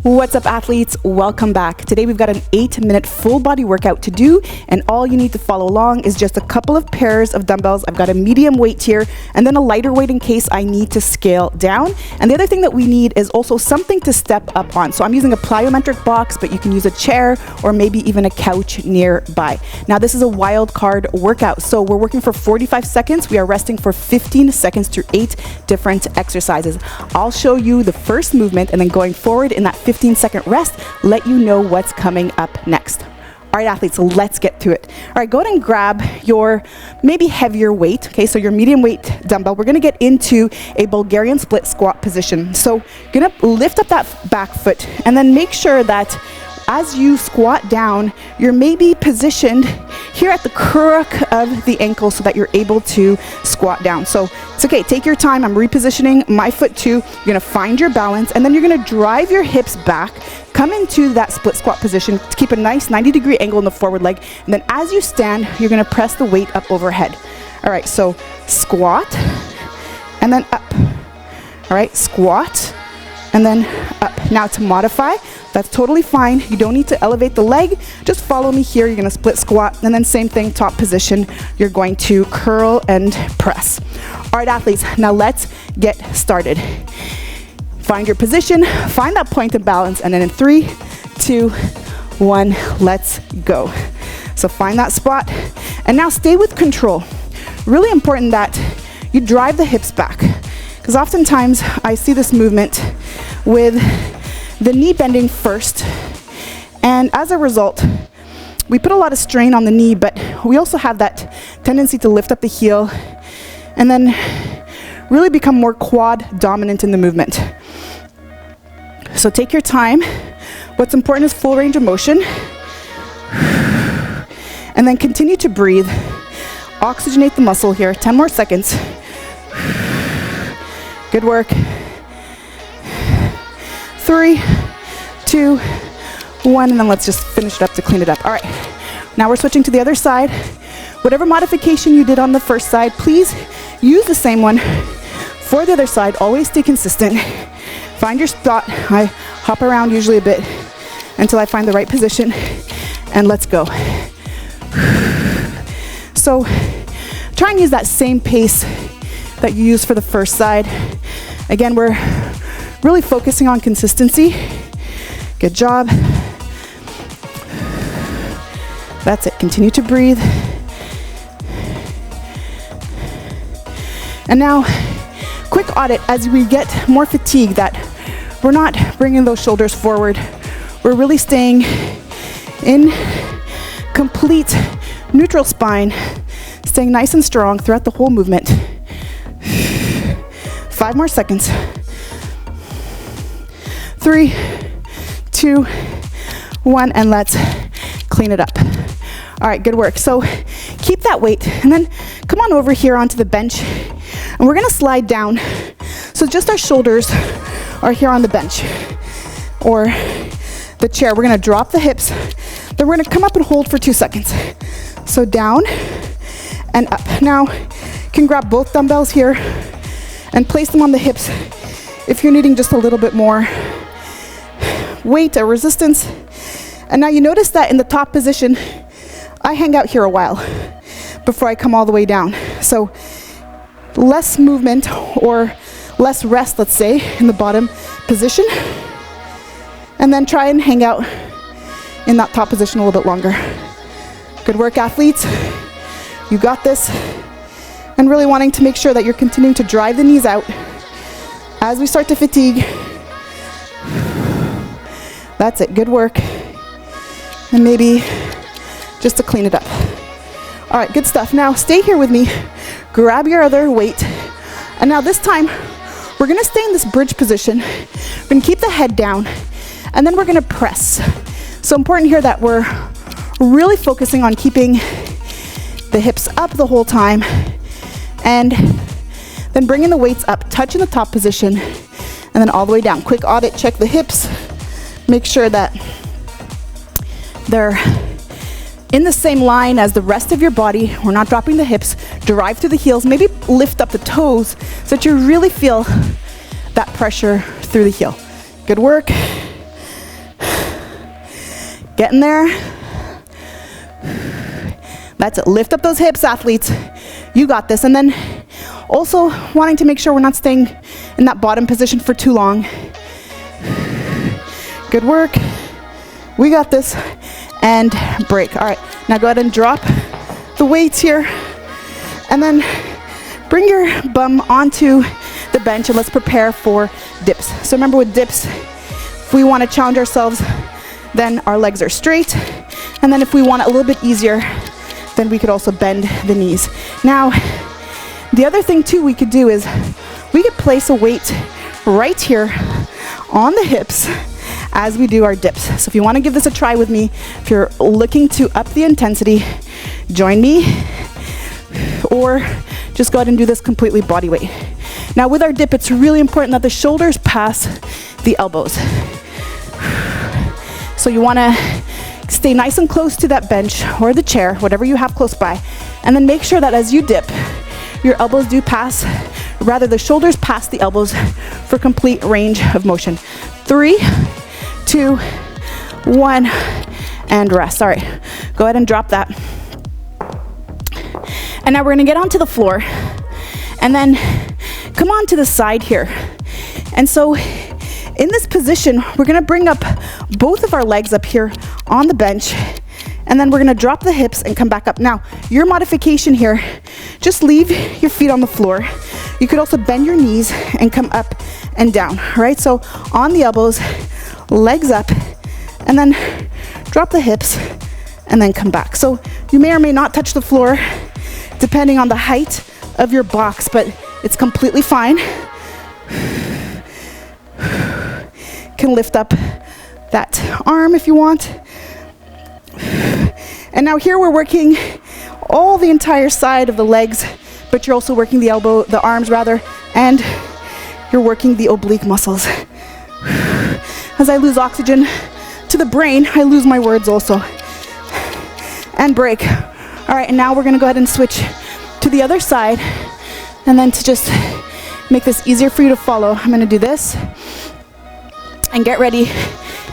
What's up, athletes? Welcome back. Today we've got an 8-minute full body workout to do, and all you need to follow along is just a couple of pairs of dumbbells. I've got a medium weight here and then a lighter weight in case I need to scale down. And the other thing that we need is also something to step up on. So I'm using a plyometric box, but you can use a chair or maybe even a couch nearby. Now this is a wild card workout. So we're working for 45 seconds. We are resting for 15 seconds through 8 different exercises. I'll show you the first movement, and then going forward in that 15-second rest, let you know what's coming up next. All right, athletes, so let's get to it. All right, go ahead and grab your maybe heavier weight. Okay, so your medium weight dumbbell. We're gonna get into a Bulgarian split squat position. So you're gonna lift up that back foot and then make sure that as you squat down, you're maybe positioned here at the crook of the ankle so that you're able to squat down. So it's okay, take your time. I'm repositioning my foot too. You're gonna find your balance, and then you're gonna drive your hips back, come into that split squat position to keep a nice 90-degree angle in the forward leg. And then as you stand, you're gonna press the weight up overhead. All right, so squat and then up. All right, squat and then up. Now to modify, that's totally fine. You don't need to elevate the leg. Just follow me here. You're gonna split squat, and then same thing, top position. You're going to curl and press. All right, athletes, now let's get started. Find your position, find that point of balance, and then in 3, 2, 1, let's go. So find that spot, and now stay with control. Really important that you drive the hips back, because oftentimes I see this movement with the knee bending first, and as a result, we put a lot of strain on the knee, but we also have that tendency to lift up the heel and then really become more quad dominant in the movement. So take your time. What's important is full range of motion, and then continue to breathe. Oxygenate the muscle here. 10 more seconds. Good work. 3, 2, 1, and then let's just finish it up to clean it up. All right, now we're switching to the other side. Whatever modification you did on the first side, please use the same one for the other side. Always stay consistent. Find your spot. I hop around usually a bit until I find the right position, and let's go. So try and use that same pace that you used for the first side. Again, we're really focusing on consistency. Good job. That's it. Continue to breathe. And now, quick audit as we get more fatigued that we're not bringing those shoulders forward. We're really staying in complete neutral spine, staying nice and strong throughout the whole movement. 5 more seconds. 3, 2, 1, and let's clean it up. All right, good work. So keep that weight, and then come on over here onto the bench, and we're gonna slide down. So just our shoulders are here on the bench or the chair. We're gonna drop the hips, then we're gonna come up and hold for 2 seconds. So down and up. Now, you can grab both dumbbells here and place them on the hips if you're needing just a little bit more weight or resistance. And now you notice that in the top position, I hang out here a while before I come all the way down. So less movement or less rest, let's say, in the bottom position. And then try and hang out in that top position a little bit longer. Good work, athletes. You got this. And really wanting to make sure that you're continuing to drive the knees out as we start to fatigue. That's it, good work. And maybe just to clean it up. All right, good stuff. Now stay here with me, grab your other weight. And now this time, we're gonna stay in this bridge position. We're gonna keep the head down, and then we're gonna press. So important here that we're really focusing on keeping the hips up the whole time, and then bringing the weights up, touching the top position, and then all the way down. Quick audit, check the hips. Make sure that they're in the same line as the rest of your body. We're not dropping the hips. Drive through the heels. Maybe lift up the toes so that you really feel that pressure through the heel. Good work. Get in there. That's it. Lift up those hips, athletes. You got this. And then also wanting to make sure we're not staying in that bottom position for too long. Good work. We got this. And break. All right, now go ahead and drop the weights here. And then bring your bum onto the bench and let's prepare for dips. So remember with dips, if we want to challenge ourselves, then our legs are straight. And then if we want it a little bit easier, then we could also bend the knees. Now, the other thing too we could do is we could place a weight right here on the hips as we do our dips. So if you want to give this a try with me, if you're looking to up the intensity, join me, or just go ahead and do this completely body weight. Now with our dip, it's really important that the shoulders pass the elbows. So you want to stay nice and close to that bench or the chair, whatever you have close by, and then make sure that as you dip, your elbows do pass, rather the shoulders pass the elbows for complete range of motion. 3, 2, 1, and rest. All right, go ahead and drop that. And now we're gonna get onto the floor and then come on to the side here. And so in this position, we're gonna bring up both of our legs up here on the bench, and then we're gonna drop the hips and come back up. Now, your modification here, just leave your feet on the floor. You could also bend your knees and come up and down, all right? So on the elbows, legs up, and then drop the hips, and then come back. So you may or may not touch the floor, depending on the height of your box, but it's completely fine. Can lift up that arm if you want. And now here we're working all the entire side of the legs, but you're also working the elbow, the arms rather, and you're working the oblique muscles. As I lose oxygen to the brain, I lose my words also. And break. All right, and now we're gonna go ahead and switch to the other side, and then to just make this easier for you to follow, I'm gonna do this. And get ready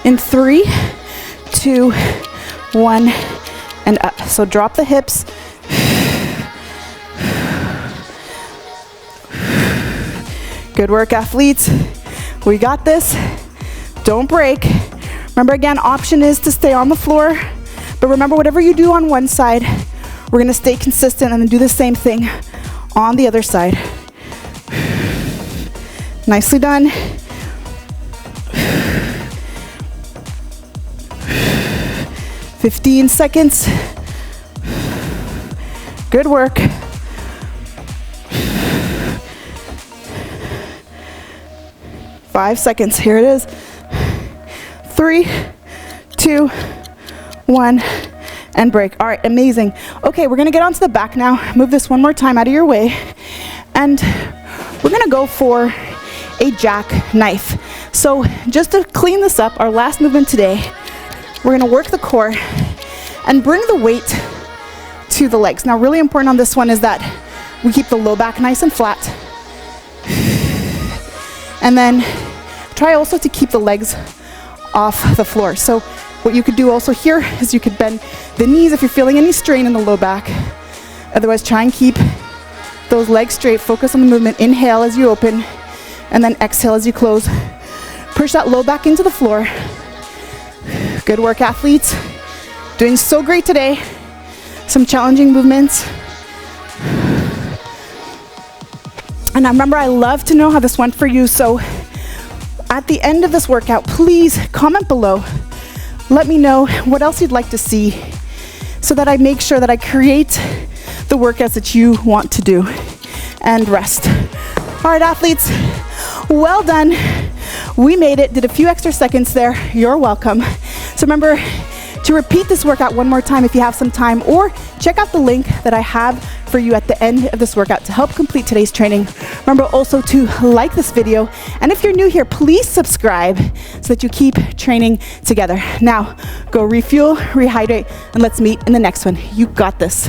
in 3, 2, 1, and up. So drop the hips. Good work, athletes. We got this. Don't break. Remember again, option is to stay on the floor, but remember whatever you do on one side, we're gonna stay consistent and then do the same thing on the other side. Nicely done. 15 seconds. Good work. Five seconds. Here it is. 3, 2, 1, and break. All right, amazing. Okay, we're gonna get onto the back now. Move this one more time out of your way. And we're gonna go for a jackknife. So just to clean this up, our last movement today, we're gonna work the core and bring the weight to the legs. Now, really important on this one is that we keep the low back nice and flat. And then try also to keep the legs off the floor. So what you could do also here is you could bend the knees if you're feeling any strain in the low back. Otherwise, try and keep those legs straight. Focus on the movement. Inhale as you open, and then exhale as you close. Push that low back into the floor. Good work, athletes. Doing so great today. Some challenging movements. And remember, I love to know how this went for you. So at the end of this workout, please comment below. Let me know what else you'd like to see so that I make sure that I create the workouts that you want to do. And rest. All right, athletes, well done. We made it, did a few extra seconds there. You're welcome. So remember to repeat this workout one more time if you have some time, or check out the link that I have for you at the end of this workout to help complete today's training. Remember also to like this video, and if you're new here, please subscribe so that you keep training together. Now, go refuel, rehydrate, and let's meet in the next one. You got this.